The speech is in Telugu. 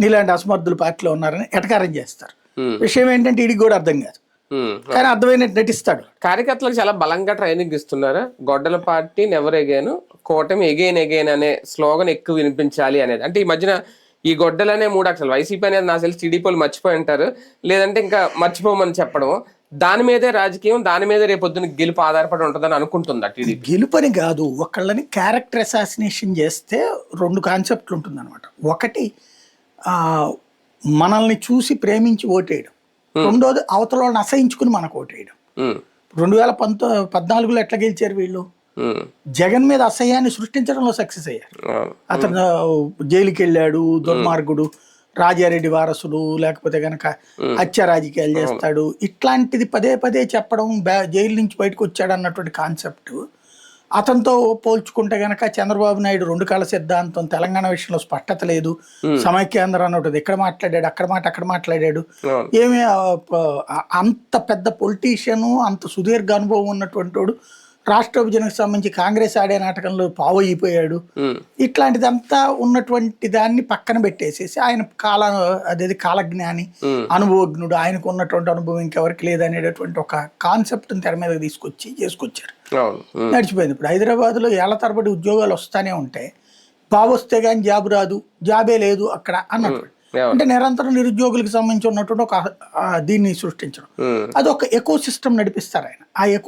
నీలాంటి అసమర్థులు పార్టీలో ఉన్నారని ఎటకారం చేస్తారు. విషయం ఏంటంటే వీడికి కూడా అర్థం కాదు, కానీ అర్థమైనట్టు నటిస్తాడు. కార్యకర్తలకు చాలా బలంగా ట్రైనింగ్ ఇస్తున్నారు. గొడ్డల పార్టీ నెవర్ ఎగైన్, కూటమి ఎగైన్ ఎగైన్ అనే స్లోగన్ ఎక్కువ వినిపించాలి అనేది. అంటే ఈ మధ్యన ఈ గొడ్డలనే 3 అక్షరాలు, వైసీపీ అనేది నాకు తెలిసి టీడీపీలు మర్చిపోయి ఉంటారు, లేదంటే ఇంకా మర్చిపోమని చెప్పడం. దాని మీదే రాజకీయం, దాని మీదే రేపొద్దున గెలుపు ఆధారపడి ఉంటుందని అనుకుంటుందా టీడీపీ? గెలుపని కాదు, ఒకళ్ళని క్యారెక్టర్ అసాసినేషన్ చేస్తే 2 కాన్సెప్ట్లు ఉంటుంది అనమాట. ఒకటి మనల్ని చూసి ప్రేమించి ఓటేయడం, రెండోది అవతల వాళ్ళని అసహించుకుని మనకు ఓటేయడం. 2014లో ఎట్లా గెలిచారు వీళ్ళు? జగన్ మీద అసహ్యాన్ని సృష్టించడంలో సక్సెస్ అయ్యారు. అతను జైలుకి వెళ్ళాడు, దుర్మార్గుడు, రాజారెడ్డి వారసుడు, లేకపోతే గనక హత్య రాజకీయాలు చేస్తాడు, ఇట్లాంటిది పదే పదే చెప్పడం, జైలు నుంచి బయటకు వచ్చాడు అన్నటువంటి కాన్సెప్ట్. అతనితో పోల్చుకుంటే గనక చంద్రబాబు నాయుడు 2 కళ్ళ సిద్ధాంతం, తెలంగాణ విషయంలో స్పష్టత లేదు, సమైక్యాంధ్ర అన్నట్టు ఇక్కడ మాట్లాడాడు, అక్కడ మాట్లాడాడు. ఏమి అంత పెద్ద పొలిటీషియను, అంత సుదీర్ఘ అనుభవం ఉన్నటువంటి వాడు రాష్ట్ర విభజనకు సంబంధించి కాంగ్రెస్ ఆడే నాటకంలో పావు అయిపోయాడు. ఇట్లాంటిదంతా ఉన్నటువంటి దాన్ని పక్కన పెట్టేసేసి ఆయన అదేది కాలజ్ఞాని, అనుభవజ్ఞుడు, ఆయనకు ఉన్నటువంటి అనుభవం ఇంకెవరికి లేదనేటటువంటి ఒక కాన్సెప్ట్ తెర మీద చేసుకొచ్చారు. నడిచిపోయింది. ఇప్పుడు హైదరాబాద్లో ఏళ్ల తరబడి ఉద్యోగాలు వస్తానే ఉంటాయి, బాబు వస్తే కానీ జాబ్ రాదు, జాబే లేదు అక్కడ అన్నట్టు. అంటే నిరంతరం నిరుద్యోగులకు సంబంధించి ఉన్నటువంటి ఒక దీన్ని సృష్టించడం, అది ఒక ఎకో సిస్టమ్ నడిపిస్తారు ఆయన. ఆ ఎకో